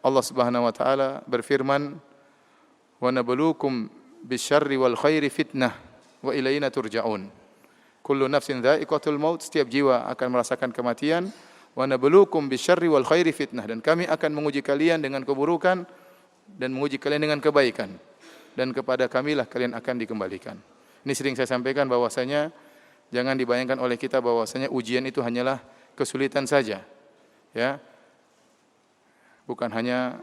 Allah Subhanahu wa taala berfirman, "Wa nabluukum bisyarri wal khairi fitnah wa ilaina turja'un." Kullu nafsin dha'iqatul maut, setiap jiwa akan merasakan kematian. Wa nabluukum bisyarri wal khairi fitnah, dan kami akan menguji kalian dengan keburukan dan menguji kalian dengan kebaikan. Dan kepada kamilah kalian akan dikembalikan. Ini sering saya sampaikan bahwasanya jangan dibayangkan oleh kita bahwasanya ujian itu hanyalah kesulitan saja. Ya. Bukan hanya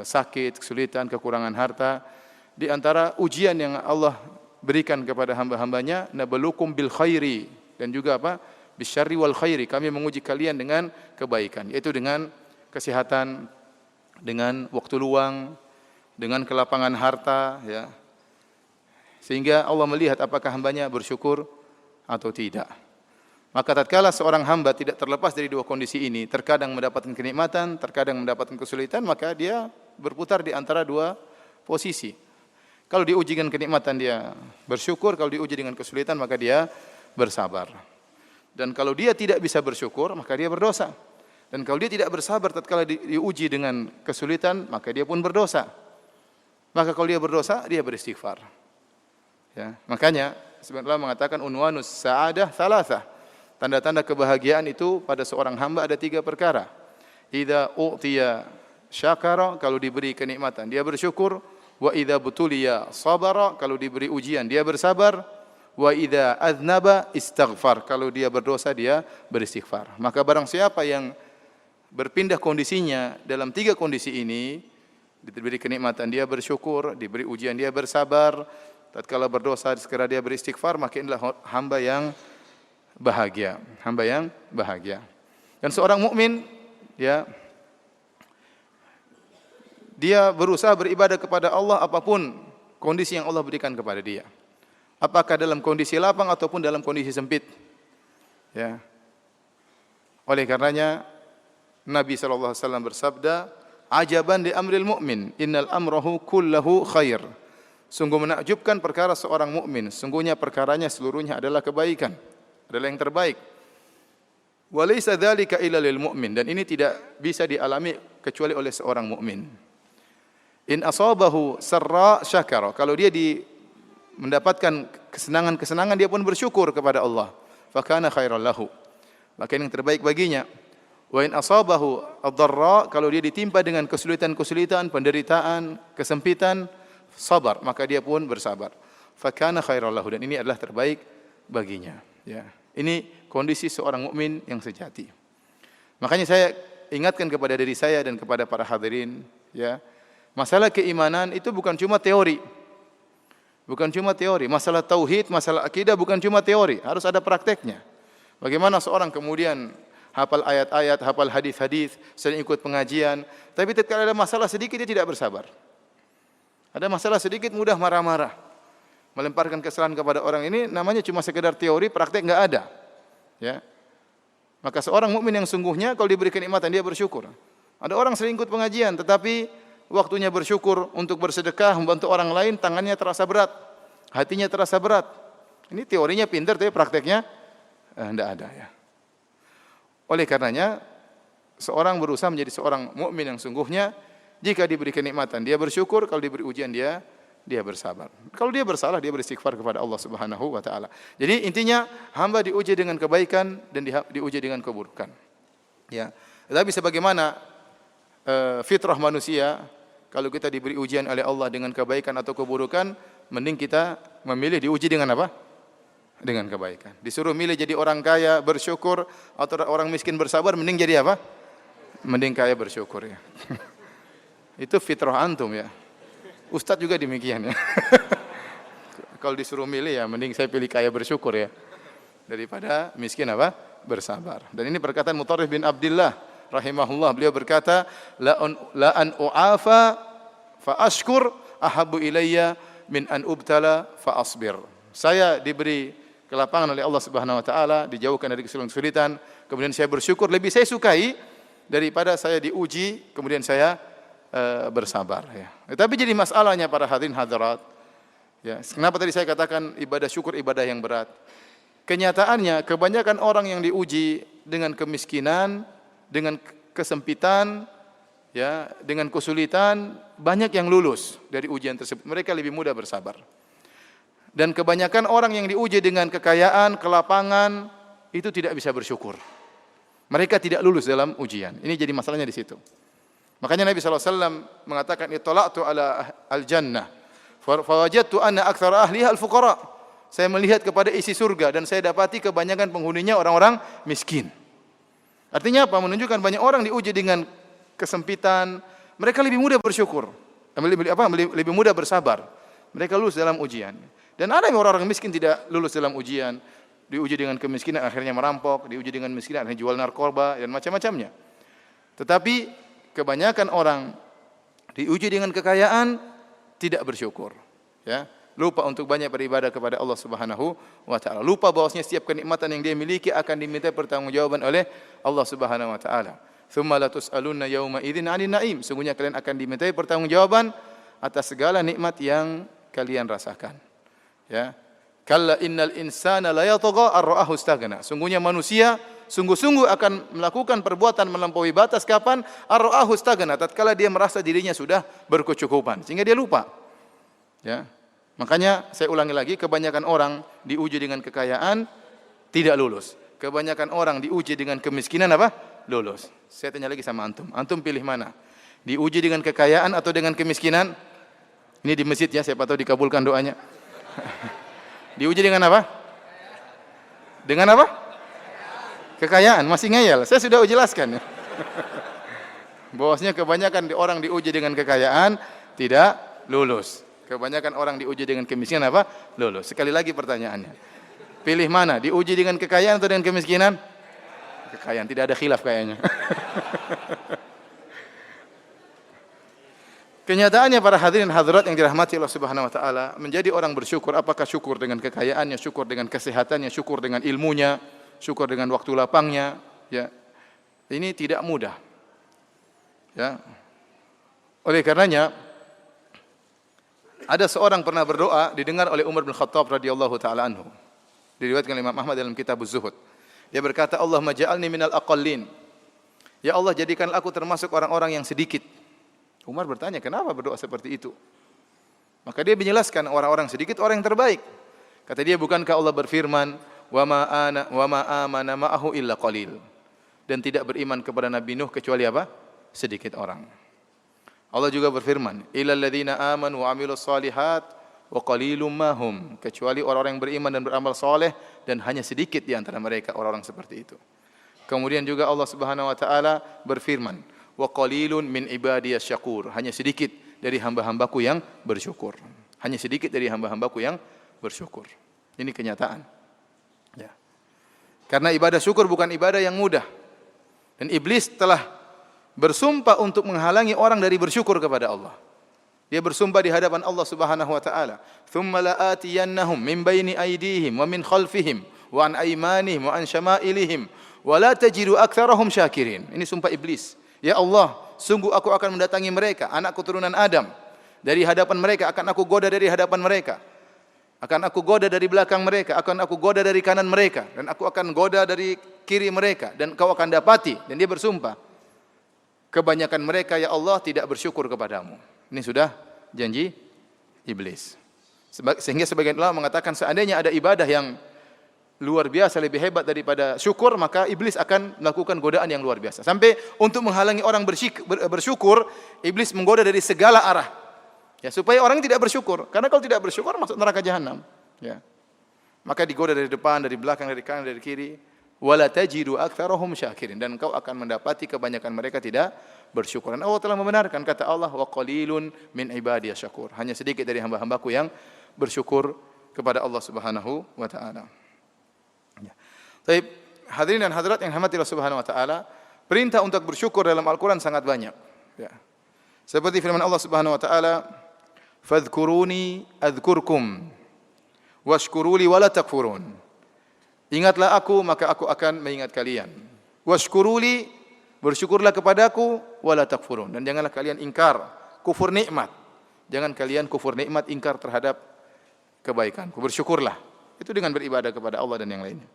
sakit, kesulitan, kekurangan harta. Di antara ujian yang Allah berikan kepada hamba-hambanya, nabluukum bil khairi, dan juga apa? Bisyarri wal khairi, kami menguji kalian dengan kebaikan, yaitu dengan kesehatan, dengan waktu luang, dengan kelapangan harta, ya. Sehingga Allah melihat apakah hambanya bersyukur atau tidak. Maka tatkala seorang hamba tidak terlepas dari dua kondisi ini, terkadang mendapatkan kenikmatan, terkadang mendapatkan kesulitan, maka dia berputar di antara dua posisi. Kalau diuji dengan kenikmatan dia bersyukur, kalau diuji dengan kesulitan maka dia bersabar. Dan kalau dia tidak bisa bersyukur maka dia berdosa. Dan kalau dia tidak bersabar tatkala diuji dengan kesulitan maka dia pun berdosa. Maka kalau dia berdosa dia beristighfar. Ya, makanya sebenarnya mengatakan unwanus sa'adah thalathah. Tanda-tanda kebahagiaan itu pada seorang hamba ada 3 perkara. Idza u'tiya syakara, kalau diberi kenikmatan dia bersyukur. Wa idza butuliya sabara, kalau diberi ujian dia bersabar. Wa idza aznaba istaghfar, kalau dia berdosa dia beristighfar. Maka barang siapa yang berpindah kondisinya dalam 3 kondisi ini, diberi kenikmatan dia bersyukur, diberi ujian dia bersabar, tatkala berdosa segera dia beristighfar, maka inilah hamba yang bahagia, hamba yang bahagia. Dan seorang mukmin, ya, dia berusaha beribadah kepada Allah apapun kondisi yang Allah berikan kepada dia. Apakah dalam kondisi lapang ataupun dalam kondisi sempit. Ya. Oleh karenanya Nabi sallallahu alaihi wasallam bersabda, "Ajaban li amril mu'min, innal amrahu kullahu khair." Sungguh menakjubkan perkara seorang mukmin, sungguhnya perkaranya seluruhnya adalah kebaikan, adalah yang terbaik. Wa laysa dzalika illa lil mu'min, dan ini tidak bisa dialami kecuali oleh seorang mukmin. In asabahu sarra syakara, kalau dia mendapatkan kesenangan-kesenangan dia pun bersyukur kepada Allah. Fa kana khairan lahu, maka yang terbaik baginya. Wa in asabahu ad-dharra, kalau dia ditimpa dengan kesulitan-kesulitan, penderitaan, kesempitan, sabar, maka dia pun bersabar. Fa kana khairan lahu, dan ini adalah terbaik baginya, ya. Ini kondisi seorang mukmin yang sejati. Makanya saya ingatkan kepada diri saya dan kepada para hadirin, ya. Masalah keimanan itu bukan cuma teori. Bukan cuma teori. Masalah tauhid, masalah akidah bukan cuma teori, harus ada prakteknya. Bagaimana seorang kemudian hafal ayat-ayat, hafal hadis-hadis, sering ikut pengajian, tapi tatkala ada masalah sedikit dia tidak bersabar. Ada masalah sedikit mudah marah-marah. Melemparkan kesalahan kepada orang, ini namanya cuma sekedar teori, praktek enggak ada. Ya. Maka seorang mukmin yang sungguhnya kalau diberi kenikmatan dia bersyukur. Ada orang sering ikut pengajian tetapi waktunya bersyukur untuk bersedekah, membantu orang lain, tangannya terasa berat, hatinya terasa berat. Ini teorinya pintar, tapi prakteknya tidak ada, ya. Oleh karenanya, seorang berusaha menjadi seorang mukmin yang sungguhnya. Jika diberi kenikmatan dia bersyukur, kalau diberi ujian dia bersabar. Kalau dia bersalah dia beristighfar kepada Allah Subhanahu wa taala. Jadi intinya hamba diuji dengan kebaikan dan diuji dengan keburukan. Ya. Tapi sebagaimana fitrah manusia, kalau kita diberi ujian oleh Allah dengan kebaikan atau keburukan, mending kita memilih diuji dengan apa? Dengan kebaikan. Disuruh milih jadi orang kaya bersyukur atau orang miskin bersabar, mending jadi apa? Mending kaya bersyukur, ya. Itu fitrah antum, ya. Ustadz juga demikian, ya. Kalau disuruh milih, ya mending saya pilih kaya bersyukur, ya, daripada miskin apa? Bersabar. Dan ini perkataan Mutarrif bin Abdullah rahimahullah, beliau berkata, la an u'afa fa ashkur ahabbu ilayya min an ubtala fa asbir. Saya diberi kelapangan oleh Allah Subhanahu wa taala, dijauhkan dari kesulitan, kemudian saya bersyukur, lebih saya sukai daripada saya diuji kemudian saya bersabar, ya. Tapi jadi masalahnya para hadirin hadirat, ya, kenapa tadi saya katakan ibadah syukur ibadah yang berat? Kenyataannya kebanyakan orang yang diuji dengan kemiskinan, dengan kesempitan, ya, dengan kesulitan, banyak yang lulus dari ujian tersebut. Mereka lebih mudah bersabar. Dan kebanyakan orang yang diuji dengan kekayaan, kelapangan, itu tidak bisa bersyukur. Mereka tidak lulus dalam ujian. Ini jadi masalahnya di situ. Makanya Nabi SAW mengatakan, "Ittala'tu ala al-jannah, fawajadtu anna aktsara ahliha al-fuqara." Saya melihat kepada isi surga dan saya dapati kebanyakan penghuninya orang-orang miskin. Artinya apa? Menunjukkan banyak orang diuji dengan kesempitan, mereka lebih mudah bersyukur, lebih mudah bersabar. Mereka lulus dalam ujian. Dan ada yang orang-orang miskin tidak lulus dalam ujian, diuji dengan kemiskinan akhirnya merampok, diuji dengan kemiskinan akhirnya jual narkoba dan macam-macamnya. Tetapi kebanyakan orang diuji dengan kekayaan tidak bersyukur, ya. Lupa untuk banyak beribadah kepada Allah Subhanahu wa taala. Lupa bahwasanya setiap kenikmatan yang dia miliki akan diminta pertanggungjawaban oleh Allah Subhanahu wa taala. Tsumma la tus'alunna yauma idzin 'anil na'im. Sungguhnya kalian akan dimintai pertanggungjawaban atas segala nikmat yang kalian rasakan. Ya. Kalla innal insana la yatagha ar-ra'ahu istaghna. Sungguhnya manusia sungguh-sungguh akan melakukan perbuatan melampaui batas kapan? Ar-ra'ahu istaghna, tatkala dia merasa dirinya sudah berkecukupan sehingga dia lupa. Ya. Makanya saya ulangi lagi, kebanyakan orang diuji dengan kekayaan tidak lulus. Kebanyakan orang diuji dengan kemiskinan apa? Lulus. Saya tanya lagi sama antum. Antum pilih mana? Diuji dengan kekayaan atau dengan kemiskinan? Ini di masjid ya, siapa tahu dikabulkan doanya. Diuji dengan apa? Dengan apa? Kekayaan. Masih ngeyel. Saya sudah jelaskan. Bahwasanya kebanyakan orang diuji dengan kekayaan tidak lulus. Kebanyakan orang diuji dengan kemiskinan apa? Lulus. Sekali lagi pertanyaannya. Pilih mana? Diuji dengan kekayaan atau dengan kemiskinan? Kekayaan. Tidak ada khilaf kayaknya. Kenyataannya para hadirin hadirat yang dirahmati Allah Subhanahu wa taala, menjadi orang bersyukur, apakah syukur dengan kekayaannya, syukur dengan kesehatannya, syukur dengan ilmunya, syukur dengan waktu lapangnya, ya. Ini tidak mudah. Ya. Oleh karenanya ada seorang pernah berdoa didengar oleh Umar bin Khattab radhiyallahu taala anhu. Diriwayatkan oleh Imam Ahmad dalam kitab Az-Zuhud. Dia berkata, "Allahumma ja'alni minal aqallin." Ya Allah, jadikanlah aku termasuk orang-orang yang sedikit. Umar bertanya, kenapa berdoa seperti itu? Maka dia menjelaskan, orang-orang sedikit orang yang terbaik. Kata dia, bukankah Allah berfirman, wa ma amana ma'ahu illa qalil. Dan tidak beriman kepada Nabi Nuh kecuali apa? Sedikit orang. Allah juga berfirman, illal ladzina amanu wa 'amilus shalihat wa qalilum ma hum. Kecuali orang-orang yang beriman dan beramal saleh, dan hanya sedikit di antara mereka orang-orang seperti itu. Kemudian juga Allah Subhanahu wa taala berfirman, wa qalilun min ibadiyas syakur. Hanya sedikit dari hamba-hambaku yang bersyukur. Hanya sedikit dari hamba-hambaku yang bersyukur. Ini kenyataan. Ya. Karena ibadah syukur bukan ibadah yang mudah. Dan iblis telah bersumpah untuk menghalangi orang dari bersyukur kepada Allah. Dia bersumpah di hadapan Allah Subhanahu wa taala, "Tsumma la'atiyannahum min baini aydihim wa min khalfihim wa an aymanihim wa an syama'ilihim wa la tajidu aktsarahum syakirin." Ini sumpah iblis. Ya Allah, sungguh aku akan mendatangi mereka, anak keturunan Adam. Dari hadapan mereka, akan aku goda dari hadapan mereka. Akan aku goda dari belakang mereka, akan aku goda dari kanan mereka. Dan aku akan goda dari kiri mereka. Dan kau akan dapati. Dan dia bersumpah, kebanyakan mereka ya Allah tidak bersyukur kepadamu. Ini sudah janji iblis. Sehingga sebagian ulama mengatakan seandainya ada ibadah yang luar biasa, lebih hebat daripada syukur, maka iblis akan melakukan godaan yang luar biasa. Sampai untuk menghalangi orang bersyukur, iblis menggoda dari segala arah. Ya, supaya orang tidak bersyukur. Karena kalau tidak bersyukur masuk neraka jahanam. Ya. Maka digoda dari depan, dari belakang, dari kanan, dari kiri. Wala tajidu aktsarahum syakirin. Dan engkau akan mendapati kebanyakan mereka tidak bersyukur. Dan Allah telah membenarkan kata Allah, wa qalilun min ibadiyas syakur. Hanya sedikit dari hamba-hambaku yang bersyukur kepada Allah Subhanahu wa taala. Baik, hadirin dan hadirat yang dirahmati Allah Subhanahu wa taala, perintah untuk bersyukur dalam Al-Qur'an sangat banyak. Ya. Seperti firman Allah Subhanahu wa taala, "Fadhkuruni adzkurkum washkuruli wala takfurun." Ingatlah aku maka aku akan mengingat kalian. Washkuruli, bersyukurlah kepadaku, wala takfurun, dan janganlah kalian ingkar, kufur nikmat. Jangan kalian kufur nikmat, ingkar terhadap kebaikanku. Bersyukurlah. Itu dengan beribadah kepada Allah dan yang lainnya.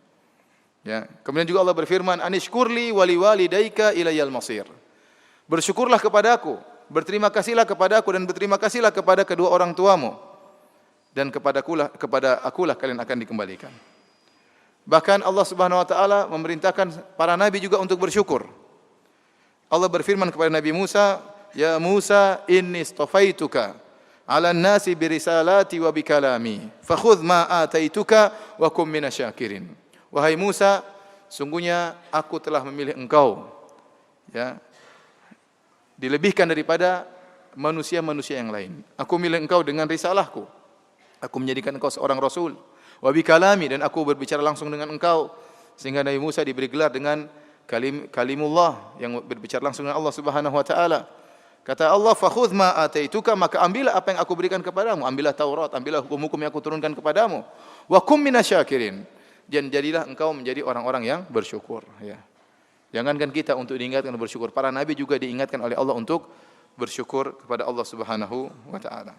Ya. Kemudian juga Allah berfirman, "Anishkurli wali walidayka ilayal masir." Bersyukurlah kepadaku, berterima kasihlah kepadaku dan berterima kasihlah kepada kedua orang tuamu. Dan kepada akulah kalian akan dikembalikan. Bahkan Allah Subhanahu wa taala memerintahkan para nabi juga untuk bersyukur. Allah berfirman kepada Nabi Musa, "Ya Musa, inni istafaituka 'alan nasi bi risalati wa bi kalami, fakhudh ma ataituka wa kum minasyakirin." Wahai Musa, sungguhnya aku telah memilih engkau, ya, dilebihkan daripada manusia-manusia yang lain. Aku milih engkau dengan risalahku. Aku menjadikan engkau seorang rasul. Wa bi kalami, dan aku berbicara langsung dengan engkau. Sehingga Nabi Musa diberi gelar dengan kalimullah, yang berbicara langsung dengan Allah Subhanahu wa taala. Kata Allah, "Fakhudh ma ataituka," maka ambillah apa yang aku berikan kepadamu, ambillah Taurat, ambillah hukum-hukum yang aku turunkan kepadamu. Wa kum minasyakirin, dan jadilah engkau menjadi orang-orang yang bersyukur, ya. Jangankan kita untuk diingatkan bersyukur, para nabi juga diingatkan oleh Allah untuk bersyukur kepada Allah Subhanahu wa taala.